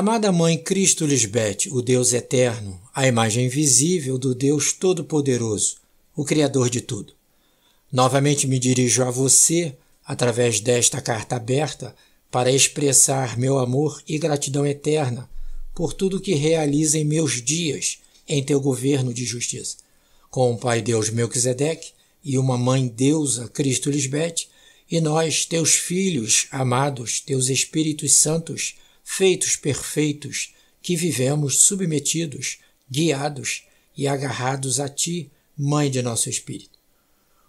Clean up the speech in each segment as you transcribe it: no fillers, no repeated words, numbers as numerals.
Amada Mãe Cristo Lisbete, o Deus eterno, a imagem visível do Deus Todo-Poderoso, o Criador de tudo. Novamente me dirijo a você, através desta carta aberta, para expressar meu amor e gratidão eterna por tudo que realiza em meus dias em teu governo de justiça. Com o Pai Deus Melquisedeque e uma Mãe Deusa Cristo Lisbete, e nós, teus filhos amados, teus Espíritos Santos, feitos perfeitos, que vivemos submetidos, guiados e agarrados a ti, Mãe de nosso Espírito.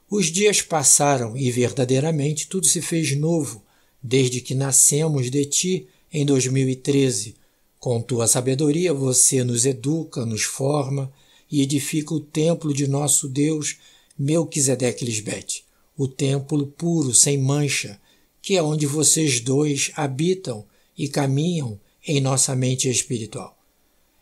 Os dias passaram e verdadeiramente tudo se fez novo, desde que nascemos de ti em 2013. Com tua sabedoria você nos educa, nos forma e edifica o templo de nosso Deus, Melquisedeque Lisbete, o templo puro, sem mancha, que é onde vocês dois habitam e caminham em nossa mente espiritual.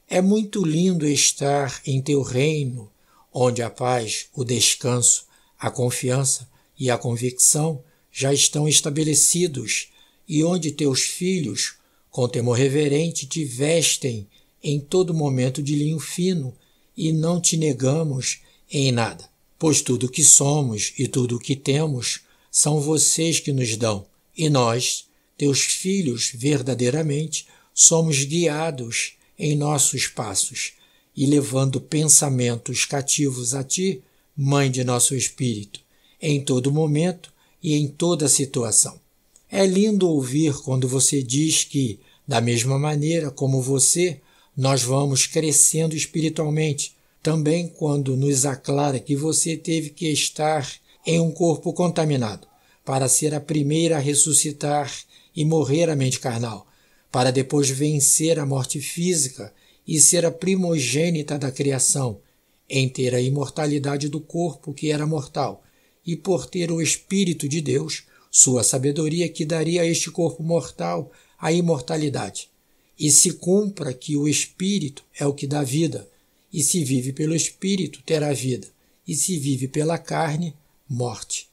É muito lindo estar em teu reino, onde a paz, o descanso, a confiança e a convicção já estão estabelecidos e onde teus filhos, com temor reverente, te vestem em todo momento de linho fino e não te negamos em nada, pois tudo o que somos e tudo o que temos são vocês que nos dão, e nós, teus filhos, verdadeiramente, somos guiados em nossos passos e levando pensamentos cativos a ti, Mãe de nosso Espírito, em todo momento e em toda situação. É lindo ouvir quando você diz que, da mesma maneira como você, nós vamos crescendo espiritualmente, também quando nos aclara que você teve que estar em um corpo contaminado para ser a primeira a ressuscitar e morrer a mente carnal, para depois vencer a morte física e ser a primogênita da criação, em ter a imortalidade do corpo que era mortal, e por ter o Espírito de Deus, sua sabedoria que daria a este corpo mortal a imortalidade. E se cumpra que o Espírito é o que dá vida, e se vive pelo Espírito terá vida, e se vive pela carne, morte.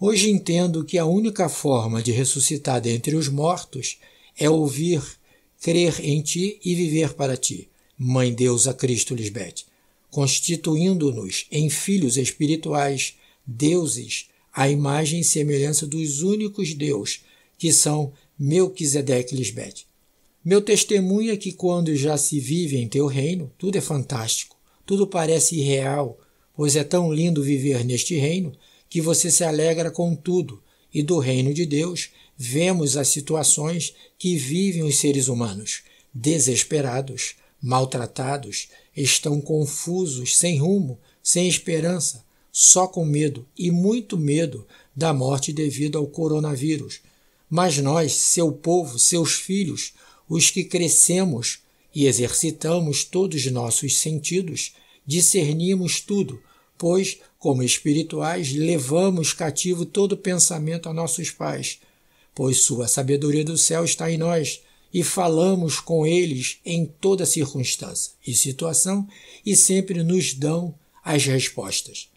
Hoje entendo que a única forma de ressuscitar dentre os mortos é ouvir, crer em ti e viver para ti, Mãe Deusa Cristo Lisbete, constituindo-nos em filhos espirituais, deuses, à imagem e semelhança dos únicos Deus, que são Melquisedeque Lisbete. Meu testemunho é que quando já se vive em teu reino, tudo é fantástico, tudo parece irreal, pois é tão lindo viver neste reino que você se alegra com tudo, e do reino de Deus vemos as situações que vivem os seres humanos, desesperados, maltratados, estão confusos, sem rumo, sem esperança, só com medo e muito medo da morte devido ao coronavírus. Mas nós, seu povo, seus filhos, os que crescemos e exercitamos todos os nossos sentidos, discernimos tudo, pois, como espirituais, levamos cativo todo pensamento a nossos pais, pois sua sabedoria do céu está em nós, e falamos com eles em toda circunstância e situação, e sempre nos dão as respostas.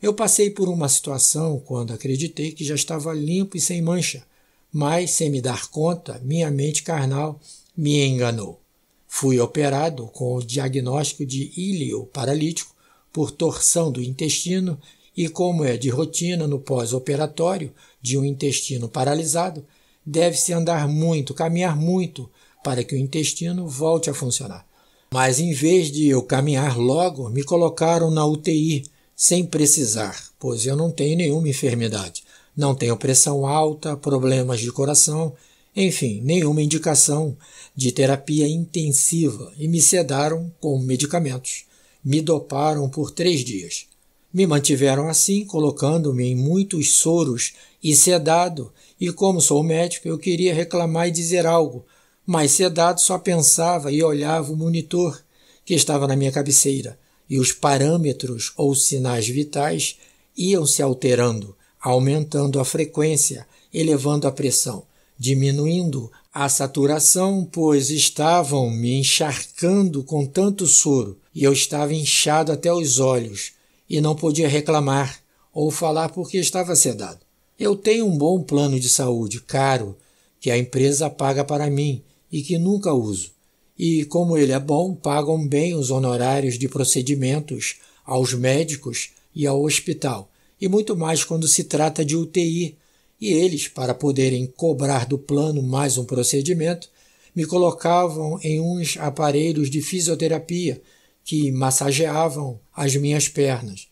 Eu passei por uma situação quando acreditei que já estava limpo e sem mancha, mas, sem me dar conta, minha mente carnal me enganou. Fui operado com o diagnóstico de íleo paralítico por torção do intestino e, como é de rotina no pós-operatório de um intestino paralisado, deve-se andar muito, caminhar muito para que o intestino volte a funcionar. Mas em vez de eu caminhar logo, me colocaram na UTI sem precisar, pois eu não tenho nenhuma enfermidade. Não tenho pressão alta, problemas de coração, enfim, nenhuma indicação de terapia intensiva e me sedaram com medicamentos. Me doparam por 3 dias. Me mantiveram assim, colocando-me em muitos soros e sedado, e como sou médico, eu queria reclamar e dizer algo, mas sedado só pensava e olhava o monitor que estava na minha cabeceira, e os parâmetros ou sinais vitais iam se alterando, aumentando a frequência, elevando a pressão, diminuindo a saturação, pois estavam me encharcando com tanto soro, e eu estava inchado até os olhos, e não podia reclamar ou falar porque estava sedado. Eu tenho um bom plano de saúde, caro, que a empresa paga para mim e que nunca uso. e, como ele é bom, pagam bem os honorários de procedimentos aos médicos e ao hospital, e muito mais quando se trata de UTI, e eles, para poderem cobrar do plano mais um procedimento, me colocavam em uns aparelhos de fisioterapia que massageavam as minhas pernas.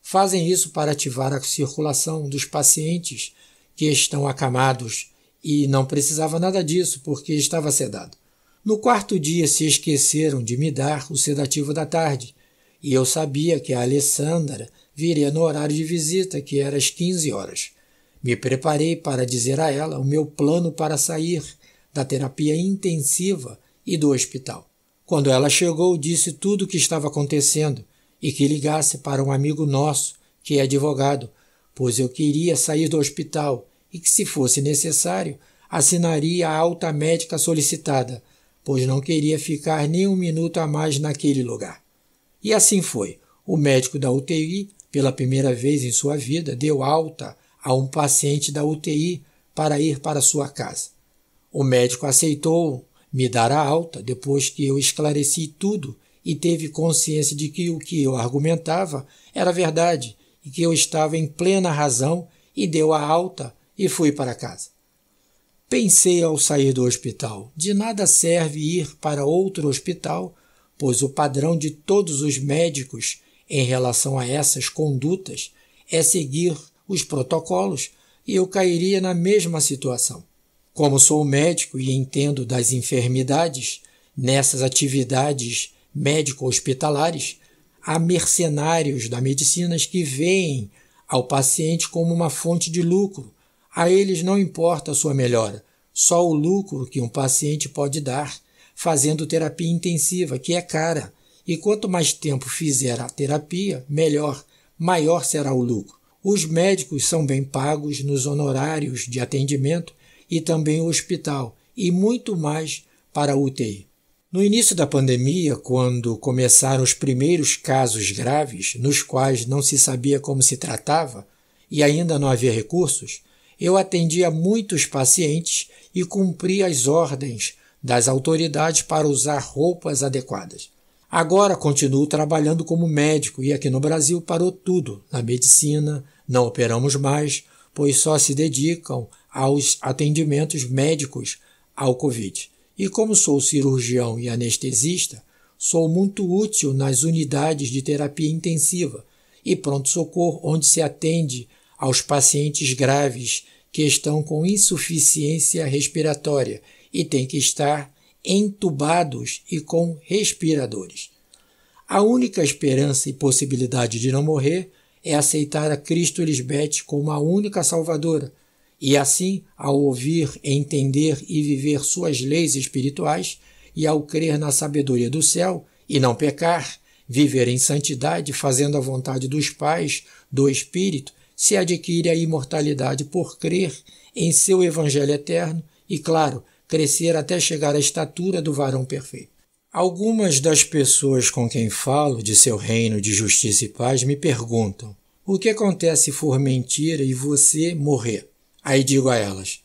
Fazem isso para ativar a circulação dos pacientes que estão acamados, e não precisava nada disso porque estava sedado. No quarto dia se esqueceram de me dar o sedativo da tarde, e eu sabia que a Alessandra viria no horário de visita, que era às 15 horas. Me preparei para dizer a ela o meu plano para sair da terapia intensiva e do hospital. Quando ela chegou, disse tudo o que estava acontecendo e que ligasse para um amigo nosso, que é advogado, pois eu queria sair do hospital e que, se fosse necessário, assinaria a alta médica solicitada, pois não queria ficar nem um minuto a mais naquele lugar. E assim foi. O médico da UTI, pela primeira vez em sua vida, deu alta a um paciente da UTI para ir para sua casa. O médico aceitou me dar a alta depois que eu esclareci tudo e teve consciência de que o que eu argumentava era verdade e que eu estava em plena razão, e deu a alta e fui para casa. Pensei ao sair do hospital, de nada serve ir para outro hospital, pois o padrão de todos os médicos em relação a essas condutas é seguir os protocolos, e eu cairia na mesma situação. Como sou médico e entendo das enfermidades, nessas atividades médico-hospitalares, há mercenários da medicina que veem ao paciente como uma fonte de lucro. A eles não importa a sua melhora, só o lucro que um paciente pode dar fazendo terapia intensiva, que é cara. E quanto mais tempo fizer a terapia, melhor, maior será o lucro. Os médicos são bem pagos nos honorários de atendimento e também o hospital, e muito mais para a UTI. No início da pandemia, quando começaram os primeiros casos graves, nos quais não se sabia como se tratava e ainda não havia recursos, eu atendia muitos pacientes e cumpria as ordens das autoridades para usar roupas adequadas. Agora continuo trabalhando como médico e aqui no Brasil parou tudo. Na medicina não operamos mais, pois só se dedicam aos atendimentos médicos ao Covid. E como sou cirurgião e anestesista, sou muito útil nas unidades de terapia intensiva e pronto-socorro, onde se atende aos pacientes graves que estão com insuficiência respiratória e têm que estar entubados e com respiradores. A única esperança e possibilidade de não morrer é aceitar a Cristo Lisbeth como a única salvadora, e assim, ao ouvir, entender e viver suas leis espirituais, e ao crer na sabedoria do céu e não pecar, viver em santidade, fazendo a vontade dos pais, do Espírito, se adquire a imortalidade por crer em seu Evangelho eterno e, claro, crescer até chegar à estatura do varão perfeito. Algumas das pessoas com quem falo de seu reino de justiça e paz me perguntam: o que acontece se for mentira e você morrer? Aí digo a elas: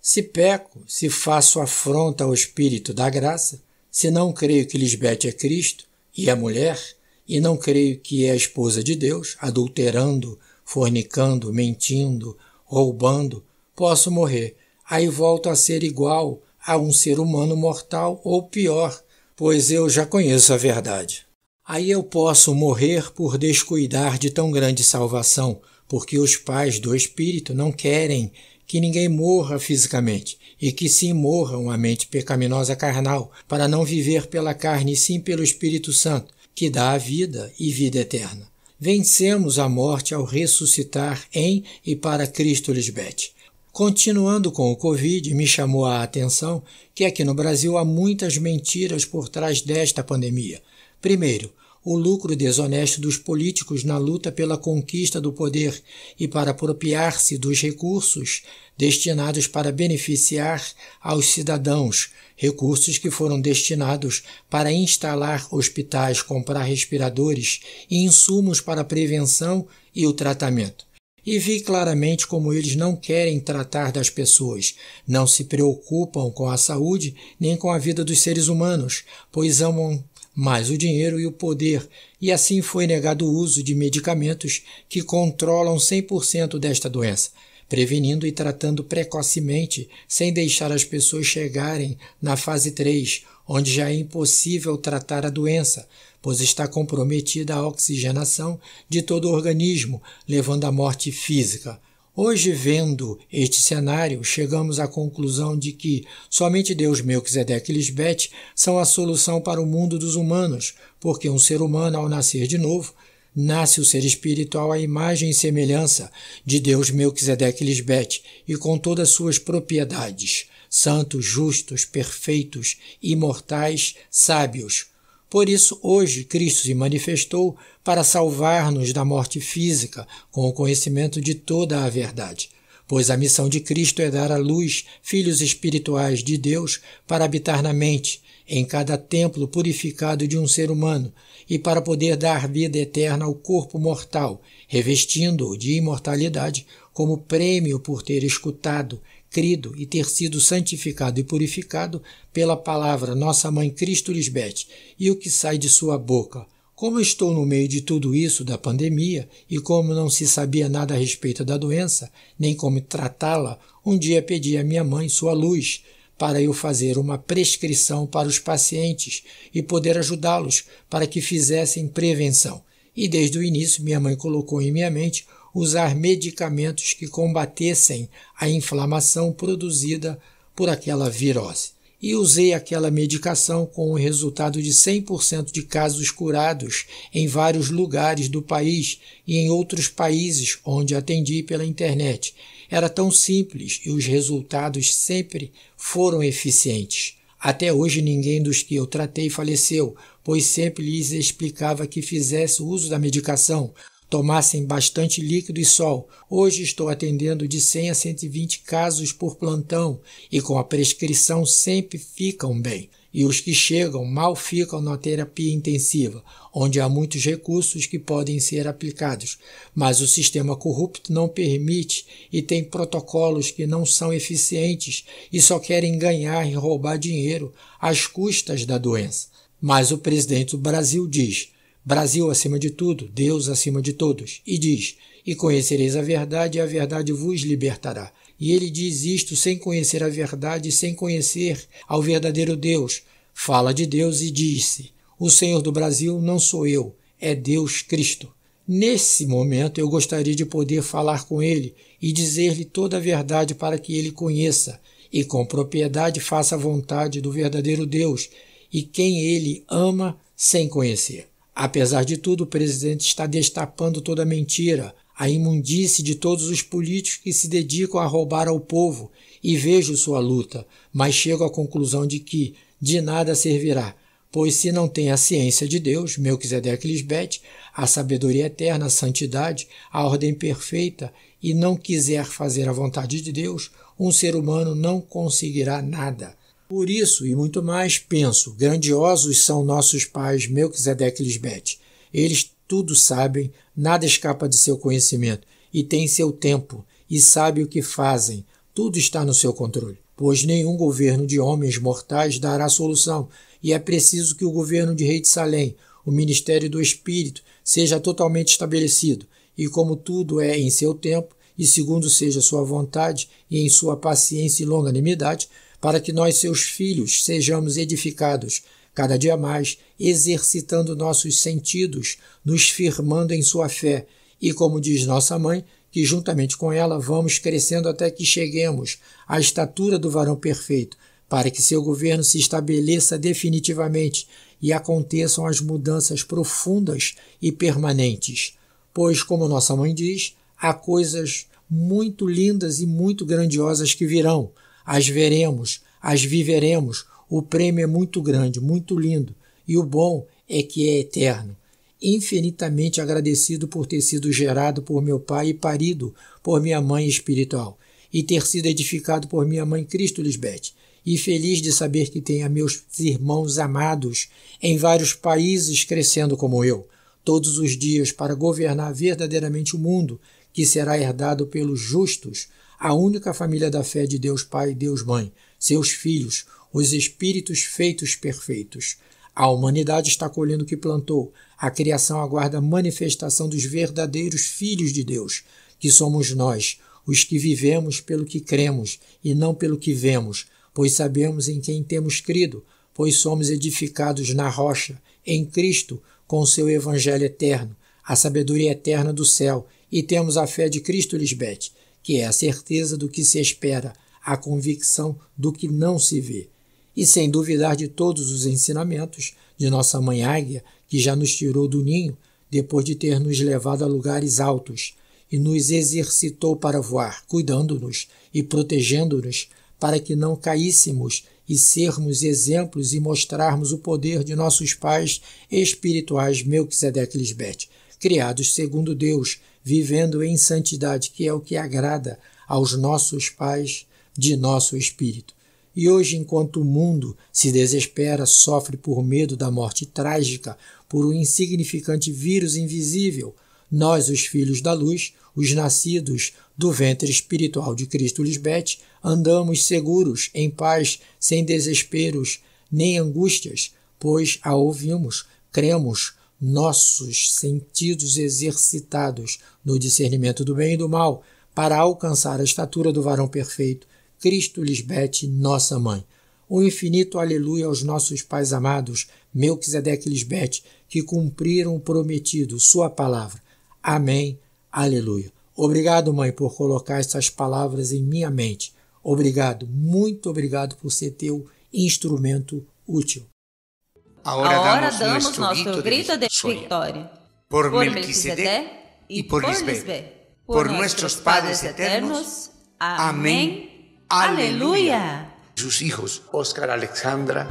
se peco, se faço afronta ao Espírito da graça, se não creio que Lisbeth é Cristo e é mulher, e não creio que é a esposa de Deus, adulterando, fornicando, mentindo, roubando, posso morrer. Aí volto a ser igual a um ser humano mortal ou pior, pois eu já conheço a verdade. Aí eu posso morrer por descuidar de tão grande salvação, porque os pais do Espírito não querem que ninguém morra fisicamente, e que sim morram a mente pecaminosa carnal, para não viver pela carne e sim pelo Espírito Santo, que dá a vida e vida eterna. Vencemos a morte ao ressuscitar em e para Cristo Lisbeth. Continuando com o Covid, me chamou a atenção que aqui no Brasil há muitas mentiras por trás desta pandemia. Primeiro, o lucro desonesto dos políticos na luta pela conquista do poder e para apropriar-se dos recursos destinados para beneficiar aos cidadãos, recursos que foram destinados para instalar hospitais, comprar respiradores e insumos para a prevenção e o tratamento. E vi claramente como eles não querem tratar das pessoas, não se preocupam com a saúde nem com a vida dos seres humanos, pois amam mais o dinheiro e o poder, e assim foi negado o uso de medicamentos que controlam 100% desta doença, prevenindo e tratando precocemente, sem deixar as pessoas chegarem na fase 3, onde já é impossível tratar a doença, pois está comprometida a oxigenação de todo o organismo, levando à morte física. Hoje, vendo este cenário, chegamos à conclusão de que somente Deus, Melquisedeque e Lisbete são a solução para o mundo dos humanos, porque um ser humano, ao nascer de novo, nasce o ser espiritual à imagem e semelhança de Deus, Melquisedeque e Lisbete, e com todas suas propriedades, santos, justos, perfeitos, imortais, sábios. Por isso, hoje, Cristo se manifestou para salvar-nos da morte física, com o conhecimento de toda a verdade. Pois a missão de Cristo é dar à luz filhos espirituais de Deus para habitar na mente, em cada templo purificado de um ser humano, e para poder dar vida eterna ao corpo mortal, revestindo-o de imortalidade como prêmio por ter escutado, crido e ter sido santificado e purificado pela palavra Nossa Mãe Cristo Lisbete e o que sai de sua boca. Como estou no meio de tudo isso da pandemia e como não se sabia nada a respeito da doença, nem como tratá-la, um dia pedi à minha mãe sua luz para eu fazer uma prescrição para os pacientes e poder ajudá-los para que fizessem prevenção. E desde o início minha mãe colocou em minha mente usar medicamentos que combatessem a inflamação produzida por aquela virose. E usei aquela medicação com o resultado de 100% de casos curados em vários lugares do país e em outros países onde atendi pela internet. Era tão simples e os resultados sempre foram eficientes. Até hoje ninguém dos que eu tratei faleceu, pois sempre lhes explicava que fizesse uso da medicação, tomassem bastante líquido e sol. Hoje estou atendendo de 100 a 120 casos por plantão e com a prescrição sempre ficam bem. E os que chegam mal ficam na terapia intensiva, onde há muitos recursos que podem ser aplicados, mas o sistema corrupto não permite e tem protocolos que não são eficientes e só querem ganhar e roubar dinheiro às custas da doença. Mas o presidente do Brasil diz: Brasil acima de tudo, Deus acima de todos. E diz: e conhecereis a verdade, e a verdade vos libertará. E ele diz isto sem conhecer a verdade, sem conhecer ao verdadeiro Deus. Fala de Deus e disse: o Senhor do Brasil não sou eu, é Deus Cristo. Nesse momento eu gostaria de poder falar com ele e dizer-lhe toda a verdade para que ele conheça e com propriedade faça a vontade do verdadeiro Deus e quem ele ama sem conhecer. Apesar de tudo, o presidente está destapando toda a mentira, a imundície de todos os políticos que se dedicam a roubar ao povo, e vejo sua luta, mas chego à conclusão de que de nada servirá, pois se não tem a ciência de Deus, Melquisedeque e Lisbete, a sabedoria eterna, a santidade, a ordem perfeita, e não quiser fazer a vontade de Deus, um ser humano não conseguirá nada. Por isso, e muito mais, penso, grandiosos são nossos pais Melquisedeque e Lisbete. Eles tudo sabem, nada escapa de seu conhecimento, e têm seu tempo, e sabem o que fazem, tudo está no seu controle. Pois nenhum governo de homens mortais dará solução, e é preciso que o governo de Rei de Salém, o ministério do Espírito, seja totalmente estabelecido, e como tudo é em seu tempo, e segundo seja sua vontade, e em sua paciência e longanimidade, para que nós, seus filhos, sejamos edificados, cada dia mais, exercitando nossos sentidos, nos firmando em sua fé, e como diz nossa mãe, que juntamente com ela vamos crescendo até que cheguemos à estatura do varão perfeito, para que seu governo se estabeleça definitivamente e aconteçam as mudanças profundas e permanentes. Pois, como nossa mãe diz, há coisas muito lindas e muito grandiosas que virão. As veremos, as viveremos, o prêmio é muito grande, muito lindo, e o bom é que é eterno. Infinitamente agradecido por ter sido gerado por meu pai e parido por minha mãe espiritual, e ter sido edificado por minha mãe Cristo Lisbete, e feliz de saber que tenho meus irmãos amados em vários países crescendo como eu, todos os dias para governar verdadeiramente o mundo, que será herdado pelos justos, a única família da fé de Deus Pai e Deus Mãe, seus filhos, os espíritos feitos perfeitos. A humanidade está colhendo o que plantou. A criação aguarda a manifestação dos verdadeiros filhos de Deus, que somos nós, os que vivemos pelo que cremos e não pelo que vemos, pois sabemos em quem temos crido, pois somos edificados na rocha, em Cristo, com o seu evangelho eterno, a sabedoria eterna do céu, e temos a fé de Cristo Lisbete, que é a certeza do que se espera, a convicção do que não se vê. E sem duvidar de todos os ensinamentos de nossa mãe Águia, que já nos tirou do ninho, depois de ter nos levado a lugares altos, e nos exercitou para voar, cuidando-nos e protegendo-nos, para que não caíssemos e sermos exemplos e mostrarmos o poder de nossos pais espirituais Melquisedeque e Lisbete, criados segundo Deus, vivendo em santidade, que é o que agrada aos nossos pais de nosso espírito. E hoje, enquanto o mundo se desespera, sofre por medo da morte trágica, por um insignificante vírus invisível, nós, os filhos da luz, os nascidos do ventre espiritual de Cristo Lisbete, andamos seguros, em paz, sem desesperos nem angústias, pois a ouvimos, cremos, nossos sentidos exercitados no discernimento do bem e do mal, para alcançar a estatura do varão perfeito, Cristo Lisbete, nossa mãe. Um infinito aleluia aos nossos pais amados, Melquisedeque e Lisbete, que cumpriram o prometido, sua palavra. Amém. Aleluia. Obrigado, mãe, por colocar essas palavras em minha mente. Obrigado, muito obrigado por ser teu instrumento útil. Ahora damos nuestro grito de victoria. Por Melquisedec y por Lisbeth. Por nuestros padres eternos. Amén. Aleluya. Sus hijos, Óscar, Alexandra,